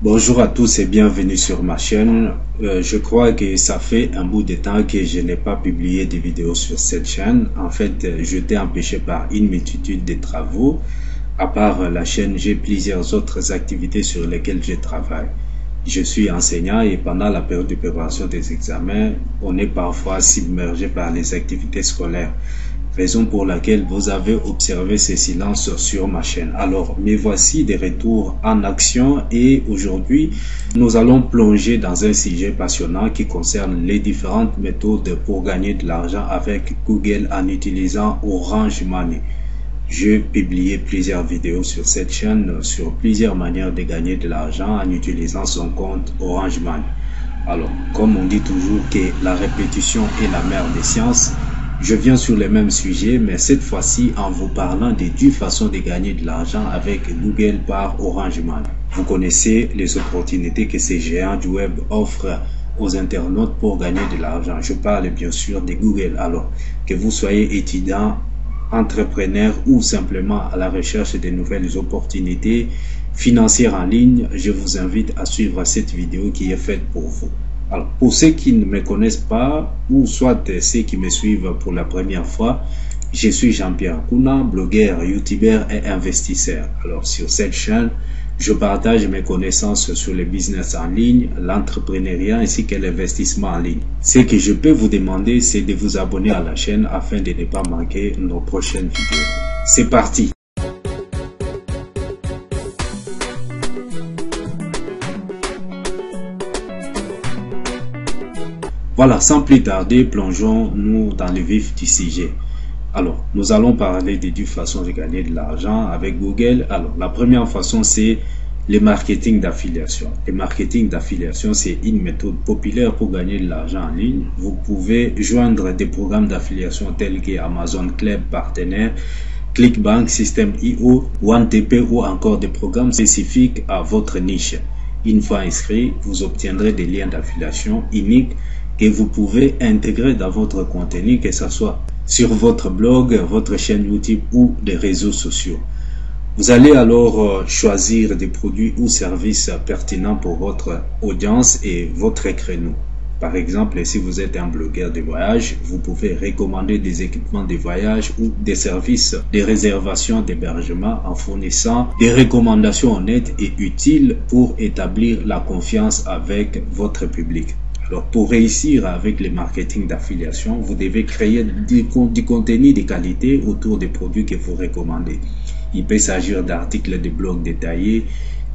Bonjour à tous et bienvenue sur ma chaîne. Je crois que ça fait un bout de temps que je n'ai pas publié de vidéos sur cette chaîne. En fait, j'étais empêché par une multitude de travaux. À part la chaîne, j'ai plusieurs autres activités sur lesquelles je travaille. Je suis enseignant et pendant la période de préparation des examens, on est parfois submergé par les activités scolaires. Raison pour laquelle vous avez observé ces silences sur ma chaîne. Alors, me voici de retour en action et aujourd'hui, nous allons plonger dans un sujet passionnant qui concerne les différentes méthodes pour gagner de l'argent avec Google en utilisant Orange Money. J'ai publié plusieurs vidéos sur cette chaîne sur plusieurs manières de gagner de l'argent en utilisant son compte Orange Money. Alors, comme on dit toujours que la répétition est la mère des sciences, je viens sur le même sujet, mais cette fois-ci en vous parlant des 10 façons de gagner de l'argent avec Google par Orange Money. Vous connaissez les opportunités que ces géants du web offrent aux internautes pour gagner de l'argent. Je parle bien sûr de Google. Alors, que vous soyez étudiant, entrepreneur ou simplement à la recherche de nouvelles opportunités financières en ligne, je vous invite à suivre cette vidéo qui est faite pour vous. Alors, pour ceux qui ne me connaissent pas, ou soit ceux qui me suivent pour la première fois, je suis Jean-Pierre Kouna, blogueur, youtubeur et investisseur. Alors, sur cette chaîne, je partage mes connaissances sur le business en ligne, l'entrepreneuriat ainsi que l'investissement en ligne. Ce que je peux vous demander, c'est de vous abonner à la chaîne afin de ne pas manquer nos prochaines vidéos. C'est parti! Voilà, sans plus tarder, plongeons-nous dans le vif du sujet. Alors, nous allons parler des 10 façons de gagner de l'argent avec Google. Alors, la première façon, c'est le marketing d'affiliation. Le marketing d'affiliation, c'est une méthode populaire pour gagner de l'argent en ligne. Vous pouvez joindre des programmes d'affiliation tels que Amazon Club Partenaire, Clickbank, System.io, OneTP ou encore des programmes spécifiques à votre niche. Une fois inscrit, vous obtiendrez des liens d'affiliation uniques que vous pouvez intégrer dans votre contenu, que ce soit sur votre blog, votre chaîne YouTube ou des réseaux sociaux. Vous allez alors choisir des produits ou services pertinents pour votre audience et votre créneau. Par exemple, si vous êtes un blogueur de voyage, vous pouvez recommander des équipements de voyage ou des services de réservation d'hébergement en fournissant des recommandations honnêtes et utiles pour établir la confiance avec votre public. Alors, pour réussir avec le marketing d'affiliation, vous devez créer du contenu de qualité autour des produits que vous recommandez. Il peut s'agir d'articles de blog détaillés,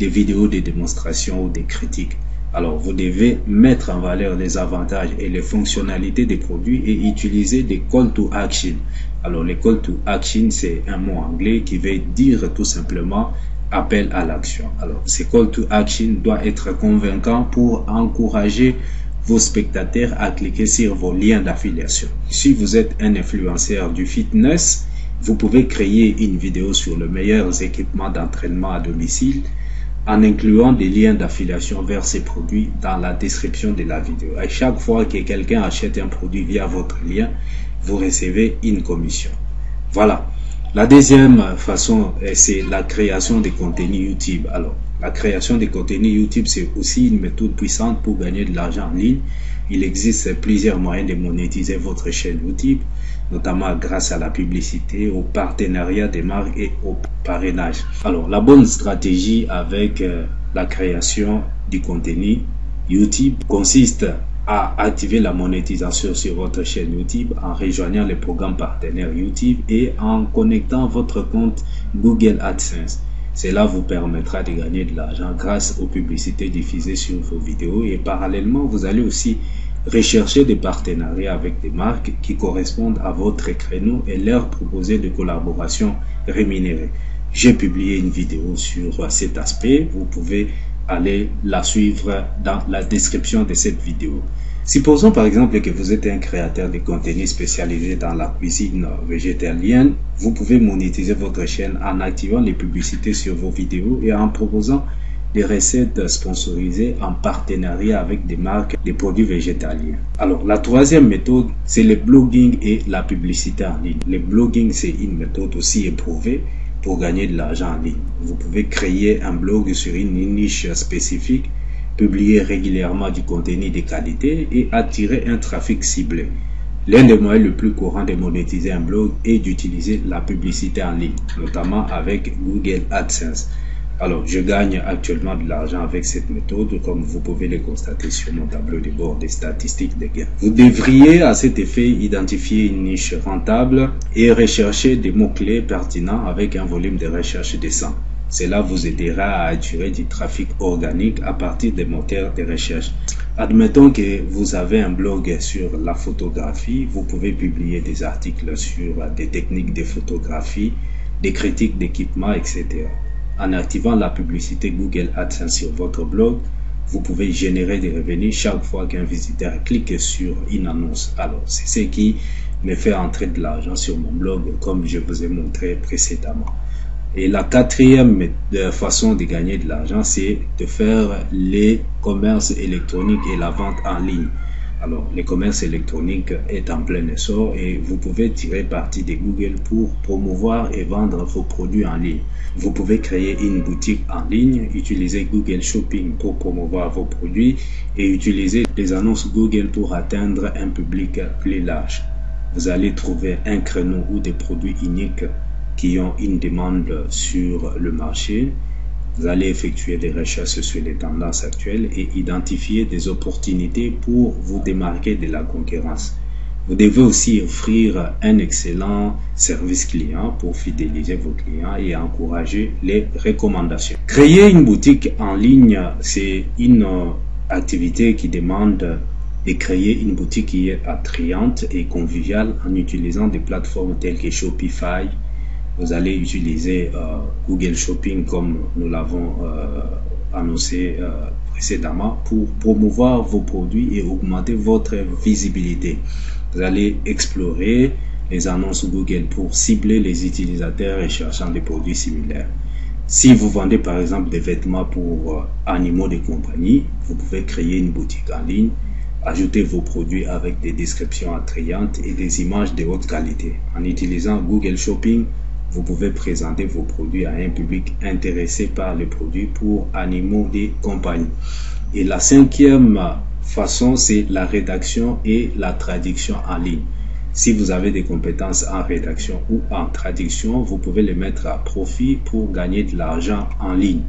des vidéos de démonstration ou des critiques. Alors, vous devez mettre en valeur les avantages et les fonctionnalités des produits et utiliser des call to action. Alors, les call to action, c'est un mot anglais qui veut dire tout simplement appel à l'action. Alors, ces call to action doivent être convaincants pour encourager vos spectateurs à cliquer sur vos liens d'affiliation. Si vous êtes un influenceur du fitness, vous pouvez créer une vidéo sur les meilleurs équipements d'entraînement à domicile en incluant des liens d'affiliation vers ces produits dans la description de la vidéo. À chaque fois que quelqu'un achète un produit via votre lien, vous recevez une commission. Voilà. La deuxième façon, c'est la création de contenu YouTube. Alors, la création de contenu YouTube, c'est aussi une méthode puissante pour gagner de l'argent en ligne. Il existe plusieurs moyens de monétiser votre chaîne YouTube, notamment grâce à la publicité, au partenariat des marques et au parrainage. Alors, la bonne stratégie avec la création du contenu YouTube consiste à activer la monétisation sur votre chaîne YouTube en rejoignant les programmes partenaires YouTube et en connectant votre compte Google AdSense. Cela vous permettra de gagner de l'argent grâce aux publicités diffusées sur vos vidéos et parallèlement, vous allez aussi rechercher des partenariats avec des marques qui correspondent à votre créneau et leur proposer des collaborations rémunérées. J'ai publié une vidéo sur cet aspect, vous pouvez aller la suivre dans la description de cette vidéo. Supposons par exemple que vous êtes un créateur de contenu spécialisé dans la cuisine végétalienne, vous pouvez monétiser votre chaîne en activant les publicités sur vos vidéos et en proposant des recettes sponsorisées en partenariat avec des marques de produits végétaliens. Alors, la troisième méthode, c'est le blogging et la publicité en ligne. Le blogging, c'est une méthode aussi éprouvée pour gagner de l'argent en ligne. Vous pouvez créer un blog sur une niche spécifique, publier régulièrement du contenu de qualité et attirer un trafic ciblé. L'un des moyens les plus courants de monétiser un blog est d'utiliser la publicité en ligne, notamment avec Google AdSense. Alors, je gagne actuellement de l'argent avec cette méthode, comme vous pouvez le constater sur mon tableau de bord des statistiques de gains. Vous devriez à cet effet identifier une niche rentable et rechercher des mots-clés pertinents avec un volume de recherche décent. Cela vous aidera à attirer du trafic organique à partir des moteurs de recherche. Admettons que vous avez un blog sur la photographie, vous pouvez publier des articles sur des techniques de photographie, des critiques d'équipement, etc. En activant la publicité Google AdSense sur votre blog, vous pouvez générer des revenus chaque fois qu'un visiteur clique sur une annonce. Alors, c'est ce qui me fait entrer de l'argent sur mon blog, comme je vous ai montré précédemment. Et la quatrième façon de gagner de l'argent, c'est de faire les commerces électroniques et la vente en ligne. Alors, le commerce électronique est en plein essor et vous pouvez tirer parti de Google pour promouvoir et vendre vos produits en ligne. Vous pouvez créer une boutique en ligne, utiliser Google Shopping pour promouvoir vos produits et utiliser les annonces Google pour atteindre un public plus large. Vous allez trouver un créneau ou des produits uniques qui ont une demande sur le marché. Vous allez effectuer des recherches sur les tendances actuelles et identifier des opportunités pour vous démarquer de la concurrence. Vous devez aussi offrir un excellent service client pour fidéliser vos clients et encourager les recommandations. Créer une boutique en ligne, c'est une activité qui demande de créer une boutique qui est attrayante et conviviale en utilisant des plateformes telles que Shopify. Vous allez utiliser Google Shopping comme nous l'avons annoncé précédemment pour promouvoir vos produits et augmenter votre visibilité. Vous allez explorer les annonces Google pour cibler les utilisateurs recherchant des produits similaires. Si vous vendez par exemple des vêtements pour animaux de compagnie, vous pouvez créer une boutique en ligne, ajouter vos produits avec des descriptions attrayantes et des images de haute qualité. En utilisant Google Shopping, vous pouvez présenter vos produits à un public intéressé par les produits pour animaux de compagnie. Et la cinquième façon, c'est la rédaction et la traduction en ligne. Si vous avez des compétences en rédaction ou en traduction, vous pouvez les mettre à profit pour gagner de l'argent en ligne.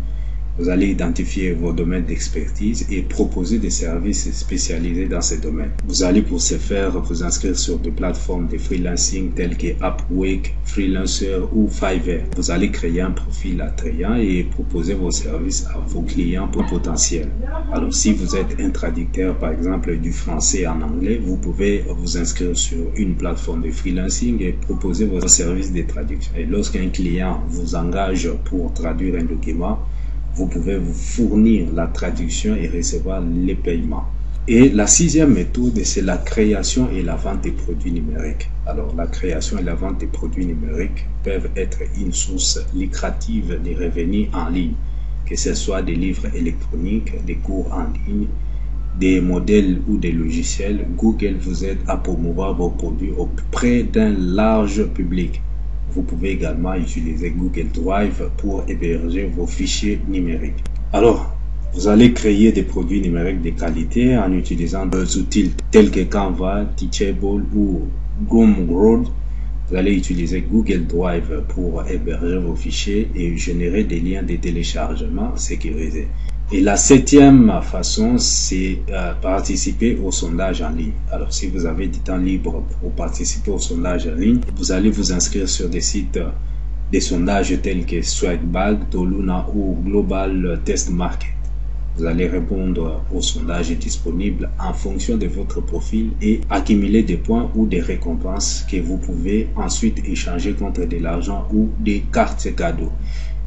Vous allez identifier vos domaines d'expertise et proposer des services spécialisés dans ces domaines. Vous allez pour ce faire vous inscrire sur des plateformes de freelancing telles que Upwork, Freelancer ou Fiverr. Vous allez créer un profil attrayant et proposer vos services à vos clients potentiels. Alors si vous êtes un traducteur par exemple du français en anglais, vous pouvez vous inscrire sur une plateforme de freelancing et proposer vos services de traduction. Et lorsqu'un client vous engage pour traduire un document, vous pouvez vous fournir la traduction et recevoir les paiements. Et la sixième méthode, c'est la création et la vente des produits numériques. Alors, la création et la vente des produits numériques peuvent être une source lucrative de revenus en ligne, que ce soit des livres électroniques, des cours en ligne, des modèles ou des logiciels. Google vous aide à promouvoir vos produits auprès d'un large public. Vous pouvez également utiliser Google Drive pour héberger vos fichiers numériques. Alors, vous allez créer des produits numériques de qualité en utilisant des outils tels que Canva, Teachable ou Gumroad. Vous allez utiliser Google Drive pour héberger vos fichiers et générer des liens de téléchargement sécurisés. Et la septième façon, c'est participer au sondage en ligne. Alors, si vous avez du temps libre pour participer au sondage en ligne, vous allez vous inscrire sur des sites de sondages tels que Swagbuy, Toluna ou Global Test Market. Vous allez répondre au sondage disponible en fonction de votre profil et accumuler des points ou des récompenses que vous pouvez ensuite échanger contre de l'argent ou des cartes cadeaux.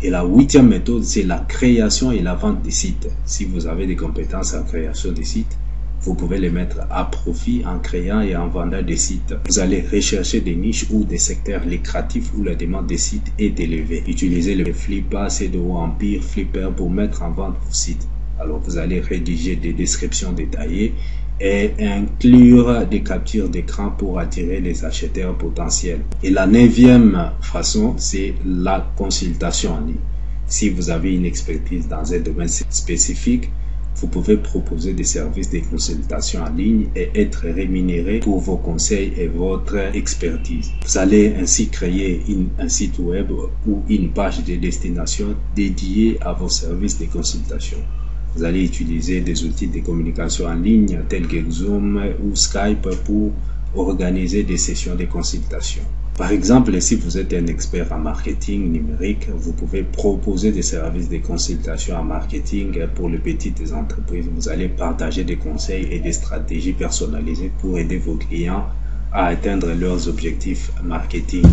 Et la huitième méthode, c'est la création et la vente des sites. Si vous avez des compétences en création des sites, vous pouvez les mettre à profit en créant et en vendant des sites. Vous allez rechercher des niches ou des secteurs lucratifs où la demande des sites est élevée. Utilisez le Flippa, C2O Empire, Flipper pour mettre en vente vos sites. Alors vous allez rédiger des descriptions détaillées et inclure des captures d'écran pour attirer les acheteurs potentiels. Et la 9e façon, c'est la consultation en ligne. Si vous avez une expertise dans un domaine spécifique, vous pouvez proposer des services de consultation en ligne et être rémunéré pour vos conseils et votre expertise. Vous allez ainsi créer un site web ou une page de destination dédiée à vos services de consultation. Vous allez utiliser des outils de communication en ligne tels que Zoom ou Skype pour organiser des sessions de consultation. Par exemple, si vous êtes un expert en marketing numérique, vous pouvez proposer des services de consultation en marketing pour les petites entreprises. Vous allez partager des conseils et des stratégies personnalisées pour aider vos clients à atteindre leurs objectifs marketing.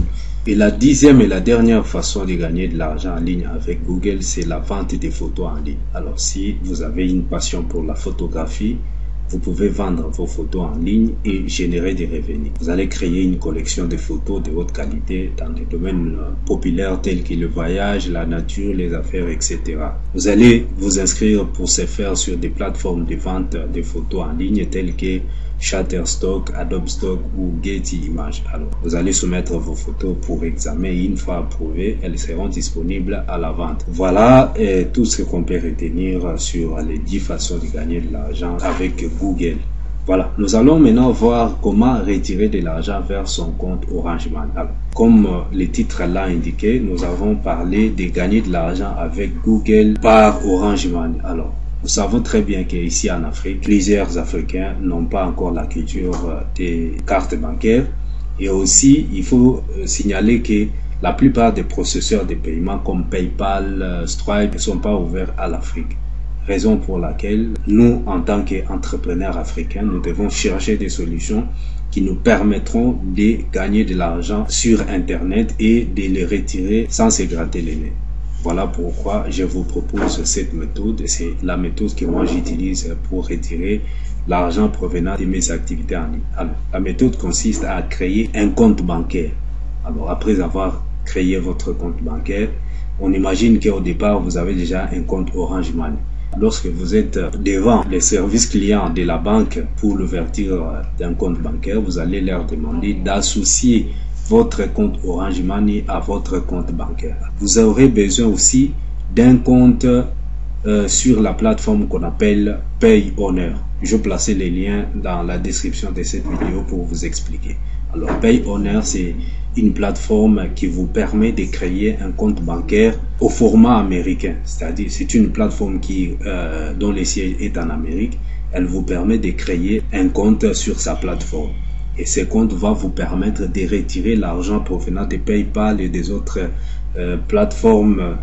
Et la 10e et la dernière façon de gagner de l'argent en ligne avec Google, c'est la vente des photos en ligne. Alors, si vous avez une passion pour la photographie, vous pouvez vendre vos photos en ligne et générer des revenus. Vous allez créer une collection de photos de haute qualité dans des domaines populaires tels que le voyage, la nature, les affaires, etc. Vous allez vous inscrire pour ce faire sur des plateformes de vente de photos en ligne telles que Shutterstock, Adobe Stock ou Getty Images. Alors, vous allez soumettre vos photos pour examen et une fois approuvées, elles seront disponibles à la vente. Voilà tout ce qu'on peut retenir sur les 10 façons de gagner de l'argent avec Google. Voilà, nous allons maintenant voir comment retirer de l'argent vers son compte Orange Money. Alors, comme le titre l'a indiqué, nous avons parlé de gagner de l'argent avec Google par Orange Money. Alors, nous savons très bien qu'ici en Afrique, plusieurs Africains n'ont pas encore la culture des cartes bancaires. Et aussi, il faut signaler que la plupart des processeurs de paiement comme PayPal, Stripe ne sont pas ouverts à l'Afrique. Raison pour laquelle nous, en tant qu'entrepreneurs africains, nous devons chercher des solutions qui nous permettront de gagner de l'argent sur Internet et de le retirer sans se gratter les nez. Voilà pourquoi je vous propose cette méthode. C'est la méthode que moi j'utilise pour retirer l'argent provenant de mes activités en ligne. Alors, la méthode consiste à créer un compte bancaire. Alors, après avoir créé votre compte bancaire, on imagine qu'au départ, vous avez déjà un compte Orange Money. Lorsque vous êtes devant les services clients de la banque pour l'ouverture d'un compte bancaire, vous allez leur demander d'associer votre compte Orange Money à votre compte bancaire. Vous aurez besoin aussi d'un compte sur la plateforme qu'on appelle PayOnner. Je vais placer les liens dans la description de cette vidéo pour vous expliquer. Alors, PayOnner, c'est une plateforme qui vous permet de créer un compte bancaire au format américain. C'est-à-dire, c'est une plateforme dont le siège est en Amérique. Elle vous permet de créer un compte sur sa plateforme. Et ce compte va vous permettre de retirer l'argent provenant de PayPal et des autres plateformes,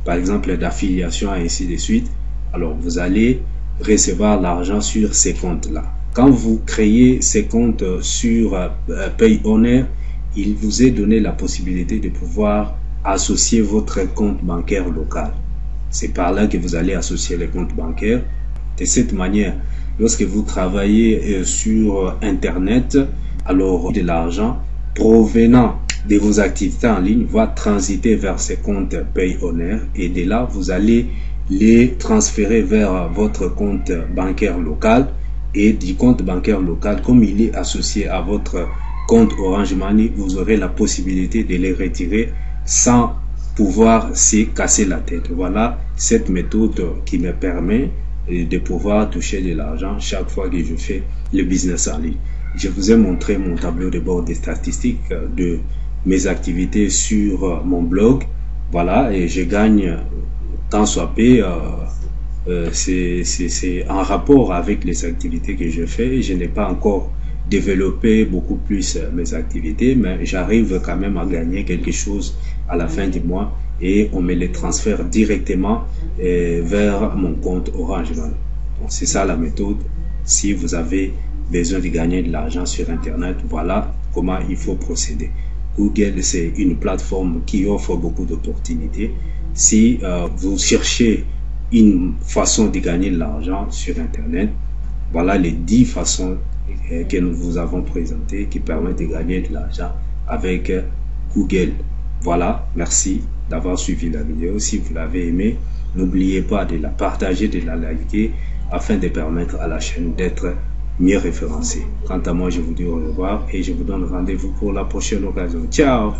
par exemple d'affiliation et ainsi de suite. Alors, vous allez recevoir l'argent sur ces comptes-là. Quand vous créez ces comptes sur PayOnner, il vous est donné la possibilité de pouvoir associer votre compte bancaire local. C'est par là que vous allez associer les comptes bancaires. De cette manière, lorsque vous travaillez sur Internet, alors de l'argent provenant de vos activités en ligne va transiter vers ces comptes PayOnner et de là, vous allez les transférer vers votre compte bancaire local et du compte bancaire local, comme il est associé à votre compte Orange Money, vous aurez la possibilité de les retirer sans pouvoir se casser la tête. Voilà cette méthode qui me permet de pouvoir toucher de l'argent chaque fois que je fais le business en ligne. Je vous ai montré mon tableau de bord des statistiques de mes activités sur mon blog. Voilà, et je gagne tant soit peu, c'est en rapport avec les activités que je fais. Je n'ai pas encore développé beaucoup plus mes activités, mais j'arrive quand même à gagner quelque chose à la fin du mois et on me les transfère directement vers mon compte Orange Money. Donc c'est ça la méthode. Si vous avez besoin de gagner de l'argent sur Internet, voilà comment il faut procéder. Google, c'est une plateforme qui offre beaucoup d'opportunités. Si vous cherchez une façon de gagner de l'argent sur Internet, voilà les 10 façons que nous vous avons présentées qui permettent de gagner de l'argent avec Google. Voilà, merci d'avoir suivi la vidéo. Si vous l'avez aimé, n'oubliez pas de la partager, de la liker, afin de permettre à la chaîne d'être mieux référencée. Quant à moi, je vous dis au revoir et je vous donne rendez-vous pour la prochaine occasion. Ciao!